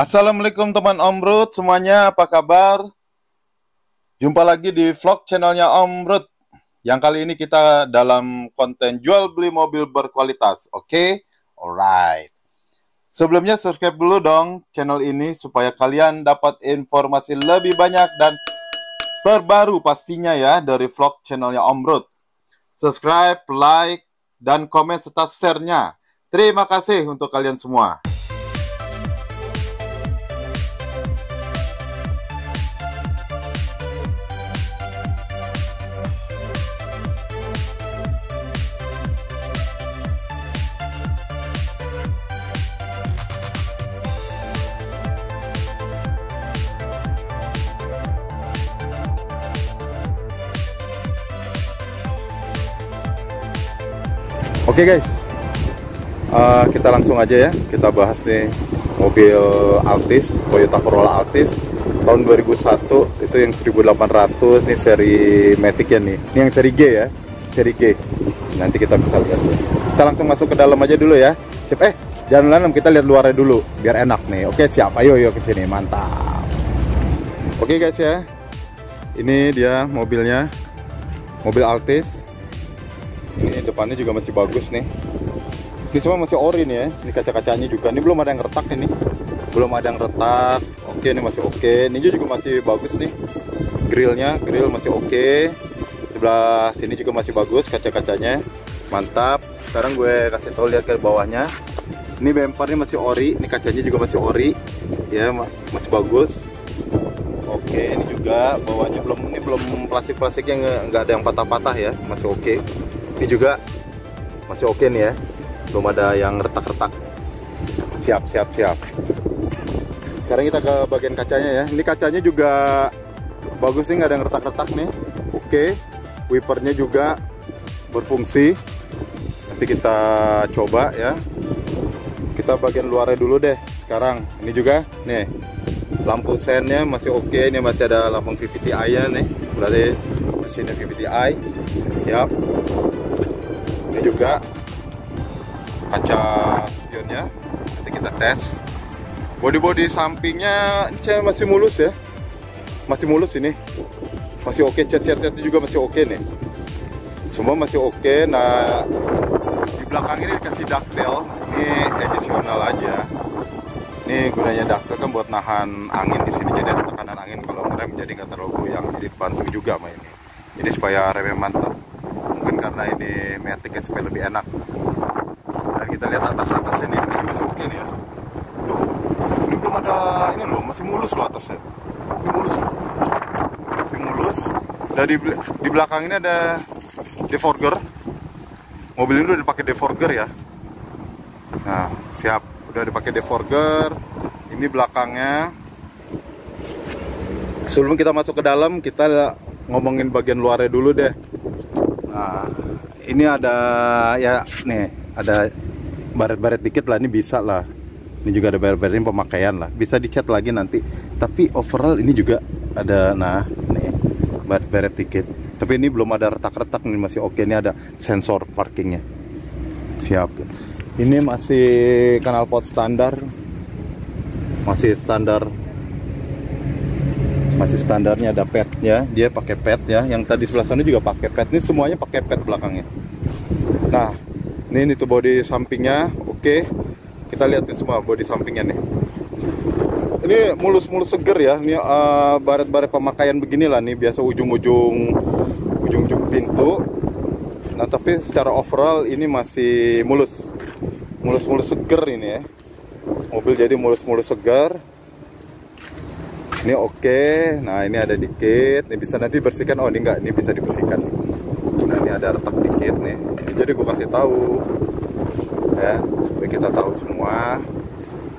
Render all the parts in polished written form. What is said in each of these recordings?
Assalamualaikum teman Om Rut semuanya, apa kabar? Jumpa lagi di vlog channelnya Om Rut. Yang kali ini kita dalam konten jual beli mobil berkualitas. Oke? Alright. Sebelumnya subscribe dulu dong channel ini supaya kalian dapat informasi lebih banyak dan terbaru pastinya ya dari vlog channelnya Om Rut. Subscribe, like, dan komen serta share-nya. Terima kasih untuk kalian semua. Oke guys, kita langsung aja ya, kita bahas nih mobil Altis, Toyota Corolla Altis tahun 2001, itu yang 1800, nih seri Matic ya nih, ini yang seri G ya, seri G, nanti kita bisa lihat. Kita langsung masuk ke dalam aja dulu ya, sip, jangan kita lihat luarnya dulu, biar enak nih. Oke siap, ayo ke sini, mantap. Oke guys ya, ini dia mobilnya, mobil Altis. Ini depannya juga masih bagus nih. Ini semua masih ori nih ya. Ini kaca-kacanya juga. Ini belum ada yang retak ini. Belum ada yang retak. Oke, ini masih oke. Ini juga masih bagus nih. Grill masih oke. Sebelah sini juga masih bagus kaca-kacanya. Mantap. Sekarang gue kasih tahu, lihat ke bawahnya. Ini bempernya masih ori. Ini kacanya juga masih ori. Ya, masih bagus. Oke, ini juga bawahnya belum plastik-plastiknya nggak ada yang patah-patah ya. Masih oke. Ini juga masih oke nih ya, belum ada yang retak-retak. Siap. Sekarang kita ke bagian kacanya ya. Ini kacanya juga bagus nih, nggak ada yang retak-retak nih. Oke, wipernya juga berfungsi. Nanti kita coba ya. Kita bagian luarnya dulu deh. Sekarang ini juga nih, lampu sennya masih oke. Ini masih ada lampu VVT-i ya nih. Berarti mesinnya VVT-i. Siap. Ini juga kaca spionnya, nanti kita tes. Bodi sampingnya ini masih mulus ya, masih mulus ini, masih oke. Cat-catnya juga masih oke nih, semua masih oke. Nah, di belakang ini dikasih ductile, ini additional aja. Ini gunanya ductile kan buat nahan angin di sini, jadi ada tekanan angin kalau ngerem, jadi nggak terlalu goyang, jadi bantu juga sama ini. Jadi supaya remnya mantap. Mungkin karena ini Matic supaya lebih enak. Dan kita lihat atas ini masih oke nih ya. Tuh, ini belum ada ini loh, masih mulus loh atasnya. Ini mulus loh. Masih mulus. Dan di belakang ini ada defogger. Mobil ini udah dipakai defogger ya. Nah, siap, udah dipakai defogger. Ini belakangnya. Sebelum kita masuk ke dalam, kita ngomongin bagian luarnya dulu deh. Nah, ini ada ya nih, ada baret-baret dikit lah, ini bisa lah. Ini juga ada baret-baret, ini pemakaian lah. Bisa dicat lagi nanti. Tapi overall ini juga ada, nah, nih baret-baret dikit. Tapi ini belum ada retak-retak, ini masih oke. Ini ada sensor parkingnya. Siap. Ini masih knalpot standar. Masih standarnya, ada pad ya, dia pakai pad ya. Yang tadi sebelah sana juga pakai pad. Ini semuanya pakai pad belakangnya. Nah, ini tuh bodi sampingnya, oke. Kita lihat nih semua bodi sampingnya nih. Ini mulus-mulus seger ya. Ini baret-baret pemakaian beginilah nih, biasa ujung-ujung pintu. Nah, tapi secara overall ini masih mulus seger ini ya. Mobil jadi mulus-mulus segar. Ini oke. Nah, ini ada dikit. Ini bisa nanti bersihkan. Oh, ini enggak. Ini bisa dibersihkan. Nah, ini ada retak dikit nih. Jadi gue kasih tahu ya, supaya kita tahu semua.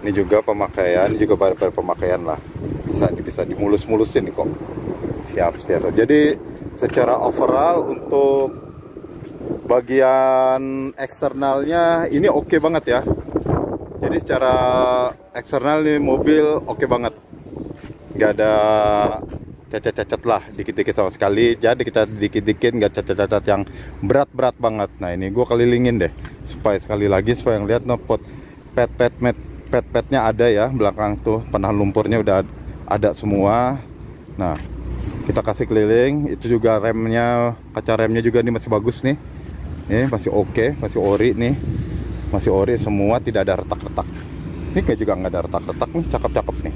Ini juga pemakaian. Ini juga bahan pemakaian lah. Bisa dimulus-mulusin nih kok. Siap. Jadi secara overall untuk bagian eksternalnya ini oke banget ya. Jadi secara eksternal nih mobil oke banget. Nggak ada cacat-cacat lah, dikit-dikit sama sekali. Jadi kita dikit-dikit nggak cacat-cacat yang berat-berat banget. Nah, ini gue kelilingin deh supaya sekali lagi supaya yang lihat no pad pad-padnya ada ya, belakang tuh penahan lumpurnya udah ada semua. Nah, kita kasih keliling. Itu juga remnya, kaca remnya juga ini masih bagus nih. Ini masih oke, masih ori nih, masih ori semua, tidak ada retak-retak. Ini kayak juga nggak ada retak-retak nih, cakep-cakep nih,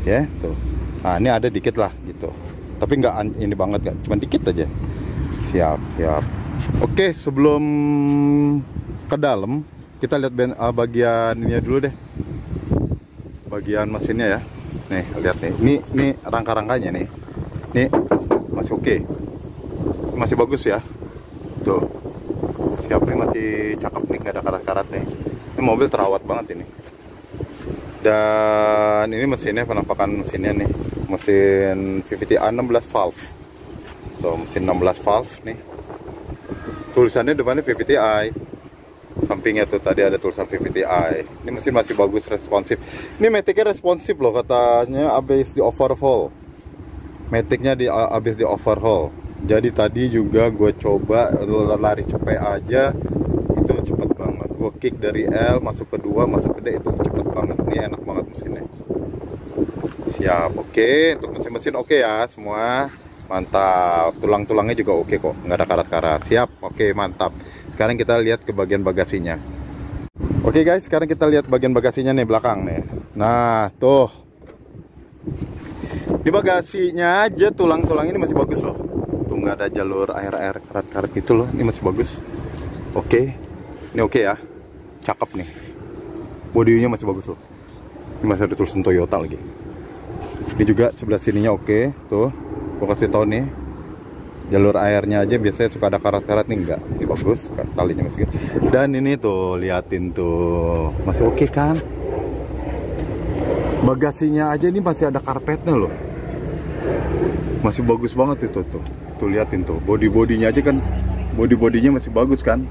ya tuh. Nah, ini ada dikit lah gitu, tapi nggak ini banget, kan, cuma dikit aja. Siap. Oke, sebelum ke dalam, kita lihat bagian ini dulu deh, bagian mesinnya ya. Nih, lihat nih, ini rangka-rangkanya nih, ini masih oke, masih bagus ya, tuh. Siap, nih masih cakep nih, nggak ada karat-karat nih. Ini mobil terawat banget ini. Dan ini mesinnya, penampakan mesinnya nih, mesin VVT-A 16 valve. Tuh, mesin 16 valve nih. Tulisannya depannya VVT-I. Sampingnya tuh tadi ada tulisan VVT-I. Ini mesin masih bagus, responsif. Ini Matic-nya responsif loh, katanya habis di overhaul. Matic-nya habis di overhaul. Jadi tadi juga gue coba lari cepet aja, itu cepet banget. Gue kick dari L masuk ke 2, masuk ke D, itu cepet banget. Ini enak banget mesinnya. Siap, oke. Untuk mesin-mesin oke ya semua. Mantap. Tulang-tulangnya juga oke kok, nggak ada karat-karat. Siap, oke, mantap. Sekarang kita lihat ke bagian bagasinya. Oke guys, sekarang kita lihat bagian bagasinya nih, belakang nih. Nah, tuh. Di bagasinya aja tulang-tulang ini masih bagus loh. Tuh, nggak ada jalur air-air karat-karat gitu loh. Ini masih bagus. Oke. Ini oke ya. Cakep nih. Bodinya masih bagus loh. Ini masih ada tulisan Toyota lagi. Ini juga sebelah sininya oke. Tuh, gua kasih tau nih. Jalur airnya aja biasanya suka ada karat-karat nih, enggak. Ini bagus, talinya masih. Dan ini tuh, liatin tuh. Masih oke kan? Bagasinya aja ini masih ada karpetnya loh. Masih bagus banget itu tuh. Tuh, liatin tuh. Body-bodinya aja kan, body-bodinya masih bagus kan?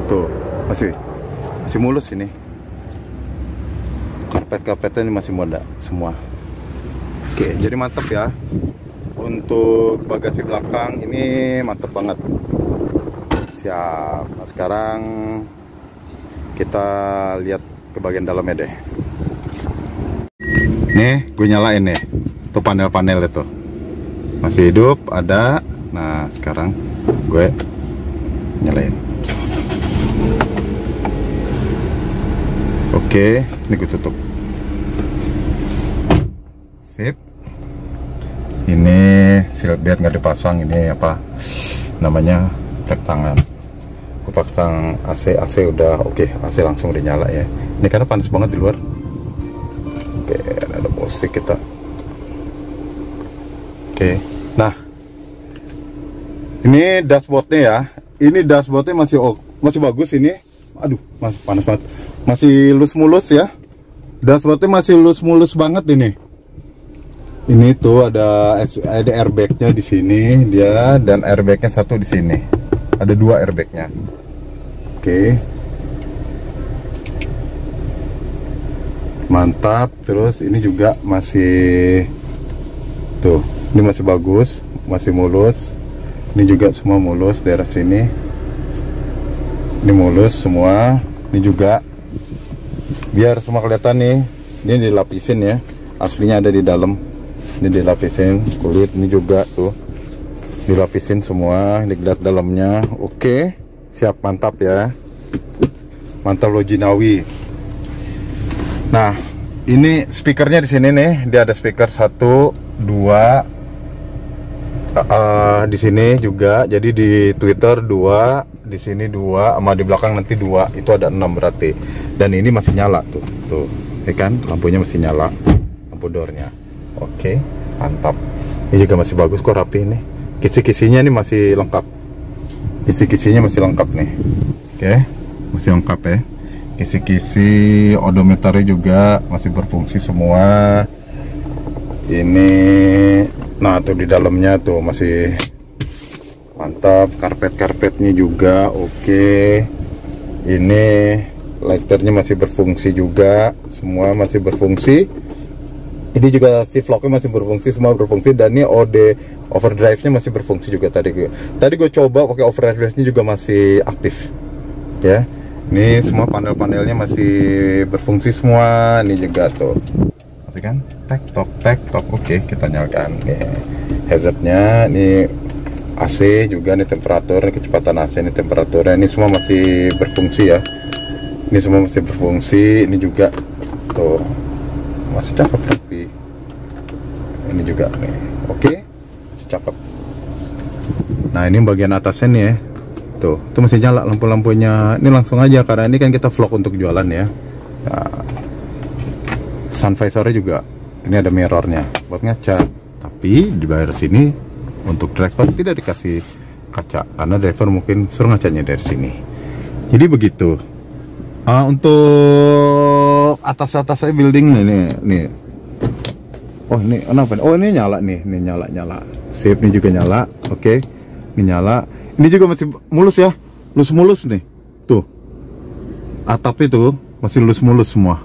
Tuh, masih mulus ini. Karpet-karpetnya ini masih muda semua. Oke, jadi mantap ya. Untuk bagasi belakang ini mantap banget. Siap. Nah, sekarang kita lihat ke bagian dalamnya deh. Nih, gue nyalain nih. Tuh panel-panel itu masih hidup, ada. Nah, sekarang gue nyalain. Oke, ini gue tutup. Sip. Ini seal biar nggak dipasang, ini apa namanya, rem tangan. Gue pasang AC udah oke, AC langsung udah nyala ya. Ini karena panas banget di luar. Oke, ada musik kita. Oke, nah ini dashboardnya ya. Ini dashboardnya masih bagus ini. Aduh, masih panas banget. Masih mulus ya. Dashboardnya masih mulus banget ini. Ini tuh ada airbagnya di sini dia, dan airbagnya satu di sini. Ada 2 airbagnya. Oke. Mantap. Terus ini juga masih tuh, ini masih bagus, masih mulus. Ini juga semua mulus daerah sini. Ini mulus semua. Ini juga biar semua kelihatan nih. Ini dilapisin ya. Aslinya ada di dalam. Ini dilapisin kulit, ini juga tuh dilapisin semua, dilihat dalamnya. Oke, siap, mantap ya, mantap loh Jinawi. Nah, ini speakernya di sini nih, dia ada speaker 1, 2 di sini juga. Jadi di Twitter 2, di sini 2, sama di belakang nanti 2, itu ada 6 berarti. Dan ini masih nyala tuh, ya kan, lampunya masih nyala, lampu doornya. Oke, mantap. Ini juga masih bagus kok, rapi nih. Kisi-kisinya ini masih lengkap. Kisi-kisinya masih lengkap nih. Oke, masih lengkap ya. Kisi-kisi odometernya juga masih berfungsi semua. Ini, nah tuh di dalamnya tuh masih mantap. Karpet-karpetnya juga oke. Ini lighternya masih berfungsi juga. Semua masih berfungsi. Ini juga si vlognya masih berfungsi, semua berfungsi. Dan ini overdrive-nya masih berfungsi juga. Tadi gue coba pakai overdrive-nya juga masih aktif ya. Ini semua panel-panelnya masih berfungsi semua. Ini juga tuh, masih kan? Tek tok. Oke, kita nyalakan. Nih, hazardnya, ini AC juga, nih temperatur, ini kecepatan AC, ini temperaturnya, ini semua masih berfungsi ya. Ini semua masih berfungsi. Ini juga tuh masih cakep tapi ini juga nih. Oke, masih cakep. Nah, ini bagian atasnya nih ya. Tuh masih nyala lampu-lampunya. Ini langsung aja karena ini kan kita vlog untuk jualan ya. Nah, sun visornya juga. Ini ada mirrornya buat ngaca. Tapi di bayar sini untuk driver tidak dikasih kaca karena driver mungkin suruh ngacanya dari sini. Jadi begitu. Untuk atas-atasnya building nih. Oh ini kenapa? Oh ini nyala nih. Ini nyala. Sip, ini juga nyala. Oke. Ini nyala. Ini juga masih mulus ya, mulus nih. Tuh, atap itu masih mulus semua.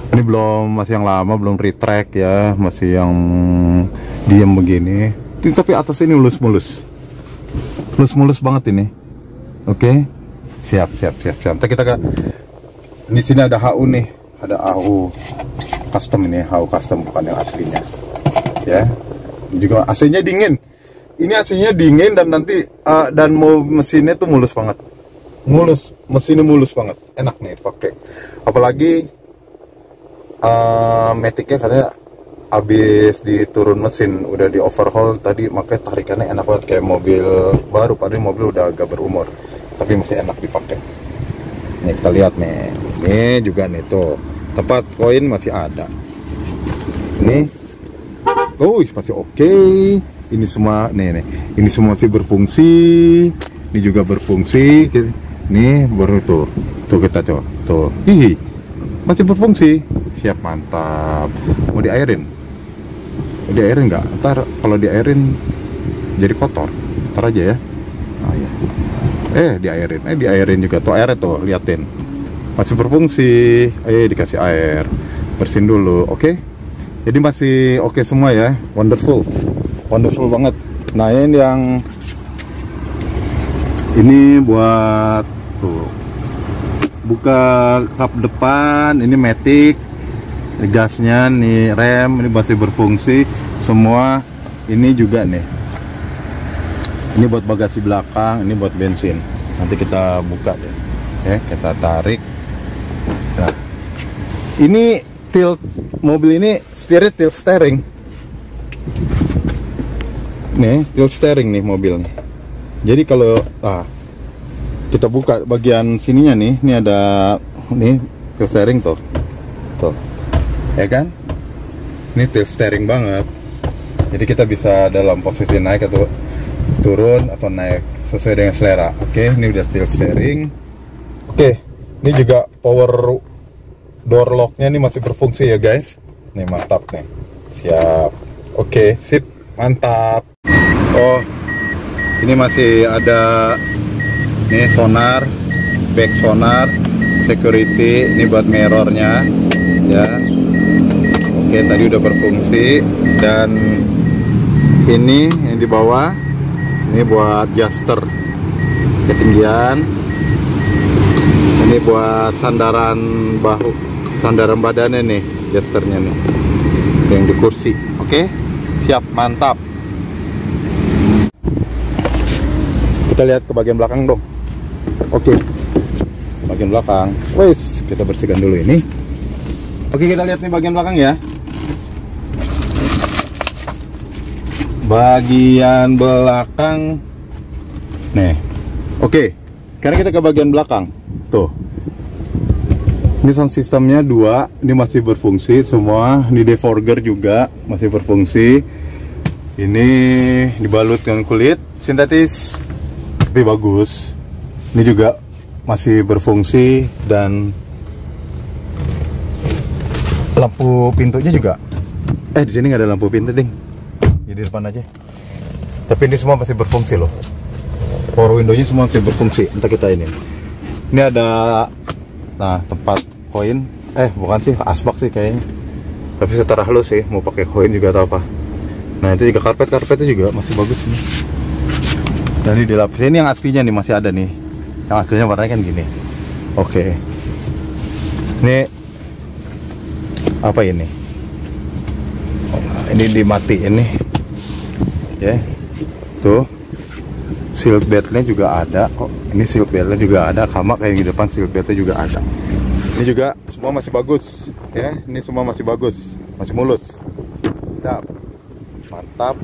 Ini masih yang lama, belum retract ya, masih yang diam begini. Tapi atas ini mulus banget ini. Oke, siap. Nanti kita di sini ada HU nih, ada HU custom ini, HU custom bukan yang aslinya. Ya, juga AC-nya dingin. Ini AC-nya dingin dan nanti dan mau mesinnya tuh mulus banget. Mesinnya mulus banget. Enak nih dipakai. Apalagi Matic-nya katanya habis diturun mesin, udah di overhaul tadi, makanya tarikannya enak banget kayak mobil baru, padahal mobil udah agak berumur. Tapi masih enak dipakai. Nih kita lihat nih. Ini juga nih tuh. Tempat koin masih ada. Ini masih oke. Ini semua nih. Ini semua masih berfungsi. Ini juga berfungsi. Nih baru tuh kita coba. Tuh. Masih berfungsi. Siap, mantap. Mau diairin? Mau diairin nggak? Ntar kalau diairin jadi kotor. Ntar aja ya. Oh, ya. Diairin juga. Tuh airnya tuh, liatin. Masih berfungsi. Dikasih air. Bersihin dulu, oke? Jadi masih oke semua ya. Wonderful banget. Nah ini buat tuh buka kap depan, ini Matic, gasnya nih, rem ini masih berfungsi semua. Ini juga nih, ini buat bagasi belakang, ini buat bensin. Nanti kita buka deh, kita tarik. Nah, ini tilt mobil ini, setirnya tilt steering. Nih, tilt steering nih mobilnya. Jadi kalau kita buka bagian sininya nih, ini ada nih tilt steering tuh. Ya kan? Ini tilt steering banget. Jadi kita bisa dalam posisi naik atau turun atau naik sesuai dengan selera. Oke, ini udah tilt steering. Oke, ini juga power door locknya ini masih berfungsi ya guys. Nih mantap nih. Siap. Oke, sip, mantap. Oh, ini masih ada nih sonar, back sonar, security, ini buat mirrornya ya. Oke, tadi udah berfungsi. Dan ini yang di bawah, ini buat adjuster ketinggian, ini buat sandaran bahu, sandaran badannya nih, adjusternya nih yang di kursi. Oke, siap, mantap. Kita lihat ke bagian belakang dong. Oke, bagian belakang. Wes, kita bersihkan dulu ini. Oke, kita lihat nih bagian belakang ya. Bagian belakang. Nih. Oke. Sekarang kita ke bagian belakang. Tuh. Ini sound systemnya 2, ini masih berfungsi semua. Ini defogger juga masih berfungsi. Ini dibalut dengan kulit sintetis, tapi bagus. Ini juga masih berfungsi. Dan lampu pintunya juga. Di sini nggak ada lampu pintu, ding. Jadi depan aja. Tapi ini semua masih berfungsi loh. Power window-nya semua masih berfungsi. Entah kita ini. Ini ada tempat koin. Bukan sih, asbak sih kayaknya. Tapi seterah lo sih, mau pakai koin juga atau apa. Nah, itu juga karpetnya juga masih bagus nih. Dan ini dilapis. Ini yang aslinya nih masih ada nih. Yang aslinya warnanya kan gini. Oke. Ini apa ini? Ini dimatiin nih. Ya. Tuh. Seat beltnya juga ada kok. Ini seat beltnya juga ada, sama kayak yang di depan seat beltnya juga ada. Ini juga semua masih bagus, ya. Ini semua masih bagus, masih mulus. Sedap, mantap.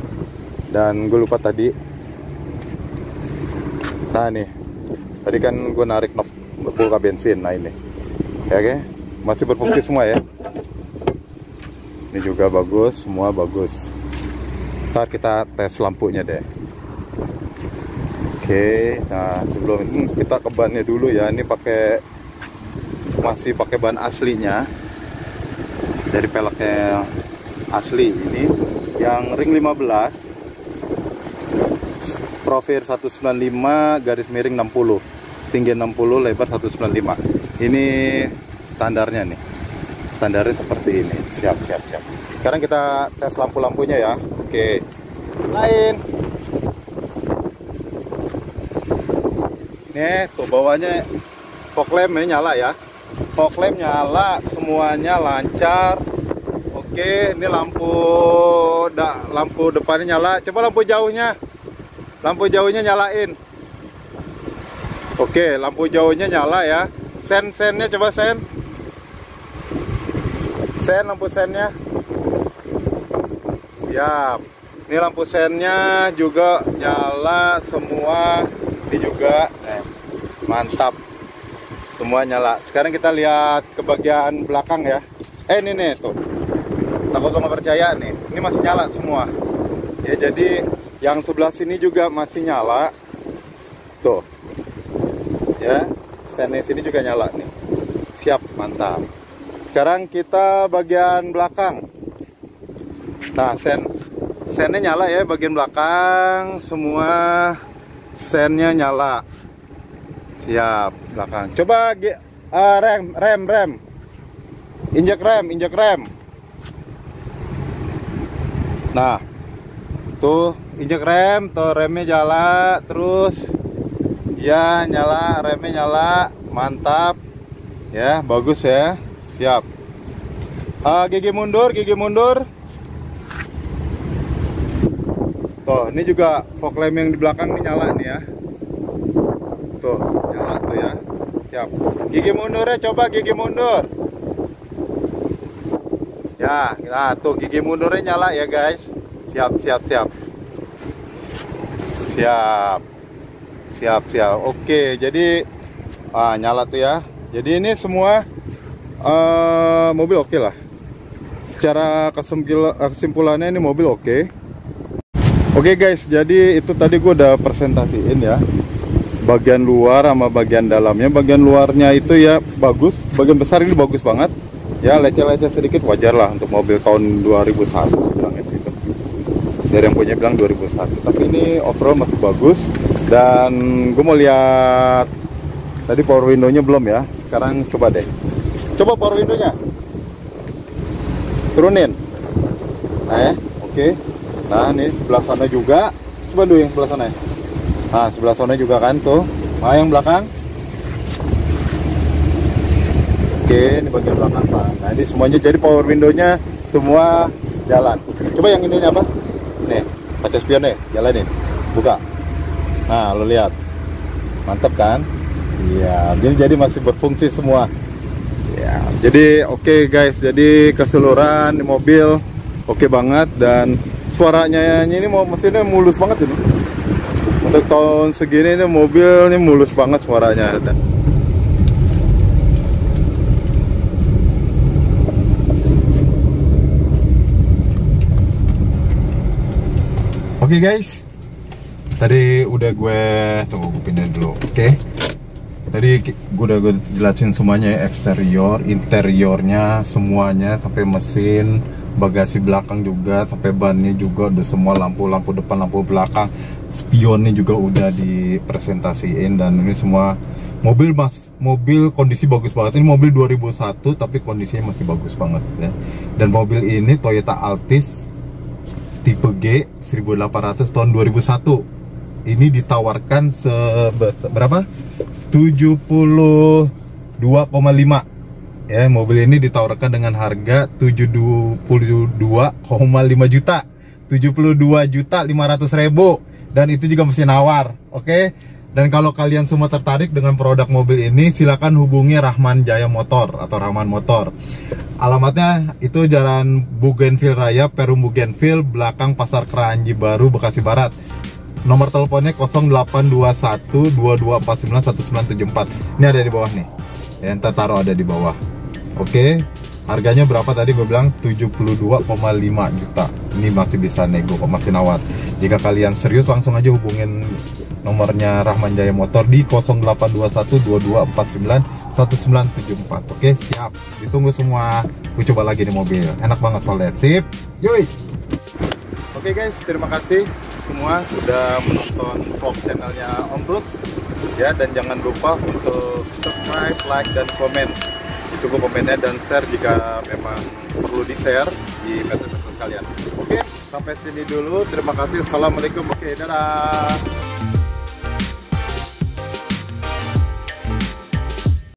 Dan gue lupa tadi. Nah nih, tadi kan gue narik knob buka bensin. Nah ini, ya, oke, masih berfungsi semua ya. Ini juga bagus, semua bagus. Ntar kita tes lampunya deh. Oke, nah sebelum ini kita ke bannya dulu ya. Ini masih pakai ban aslinya. Dari peleknya asli ini yang ring 15. Profil 195 garis miring 60. Tinggi 60, lebar 195. Ini standarnya nih. Standarnya seperti ini. Siap. Sekarang kita tes lampu-lampunya ya. Oke. Lain. Nih, tuh bawahnya fog lampnya nyala ya. Fog lamp nyala, semuanya lancar. Oke, ini lampu depannya nyala. Coba lampu jauhnya. Lampu jauhnya nyalain. Oke, lampu jauhnya nyala ya. Sen-sennya coba sen. Sen, lampu sennya. Siap. Ini lampu sennya juga nyala semua. Ini juga mantap, semua nyala. Sekarang kita lihat ke bagian belakang ya. Ini nih tuh, takut lo nggak percaya nih, ini masih nyala semua ya. Jadi yang sebelah sini juga masih nyala tuh ya. Sennya sini juga nyala nih. Siap, mantap. Sekarang kita bagian belakang. Nah, sennya nyala ya, bagian belakang semua sennya nyala. Siap, belakang. Coba rem. Injek rem. Nah, tuh injek rem, tuh remnya nyala terus. Ya, nyala, remnya nyala. Mantap. Ya, bagus ya. Siap. Gigi mundur. Tuh, ini juga fog lamp yang di belakang ini nyala nih ya. Tuh, nyala tuh ya. Siap. Gigi mundurnya coba, gigi mundur. Ya, nah tuh gigi mundurnya nyala ya guys. Siap. Oke, jadi nyala tuh ya. Jadi ini semua mobil oke lah. Secara kesimpulannya ini mobil oke. Oke guys, jadi itu tadi gue udah presentasiin ya, bagian luar sama bagian dalamnya. Bagian luarnya itu ya bagus, bagian besar ini bagus banget ya. Leceh-leceh sedikit wajar lah untuk mobil tahun 2001 bilangnya situ. Dari yang punya bilang 2001, tapi ini overall masih bagus. Dan gue mau lihat tadi power window-nya belum ya. Sekarang coba deh, coba power window-nya turunin. Oke. Nah, nih sebelah sana juga. Coba dulu yang sebelah sana ya. Nah, sebelah sana juga kan tuh. Nah, yang belakang. Oke, ini bagian belakang. Nah, ini semuanya jadi power window-nya semua jalan. Coba yang ini apa? Nih, kaca spion nih, jalanin. Buka. Nah, lo lihat. Mantap kan? Iya, jadi masih berfungsi semua. Ya, jadi oke guys. Jadi keseluruhan mobil oke banget. Dan suaranya ini mesinnya mulus banget ini. Untuk tahun segini ini mobil ini mulus banget suaranya. Oke guys, tadi udah gue pindahin dulu. Oke. Tadi gue jelasin semuanya ya, eksterior, interiornya, semuanya sampai mesin, bagasi belakang juga, sampai bannya juga udah semua, lampu depan, lampu belakang, spionnya juga udah dipresentasiin. Dan ini semua mobil kondisi bagus banget. Ini mobil 2001 tapi kondisinya masih bagus banget ya. Dan mobil ini Toyota Altis tipe G 1800 tahun 2001. Ini ditawarkan berapa? 75 Ya, mobil ini ditawarkan dengan harga 72,5 juta. 72.500.000 dan itu juga masih nawar. Oke. Dan kalau kalian semua tertarik dengan produk mobil ini, silakan hubungi Rahman Jaya Motor atau Rahman Motor. Alamatnya itu Jalan Bougainville Raya, Perum Bougainville, belakang Pasar Keranji Baru, Bekasi Barat. Nomor teleponnya 0821 2249 1974. Ini ada di bawah nih. Ya, ntar taruh ada di bawah. Oke. Harganya berapa tadi gue bilang? 72,5 juta. Ini masih bisa nego kok, masih nawar. Jika kalian serius langsung aja hubungin nomornya Rahman Jaya Motor di 0821 2249 1974. Oke, siap. Ditunggu semua. Gue coba lagi di mobil. Enak banget soalnya. Sip. Yoi. Oke guys, terima kasih semua sudah menonton vlog channelnya Om Brut. Ya, dan jangan lupa untuk subscribe, like, dan komen. Tunggu komennya dan share jika memang perlu di-share di media sosial kalian. Oke, sampai sini dulu. Terima kasih. Assalamualaikum. Oke, dadah.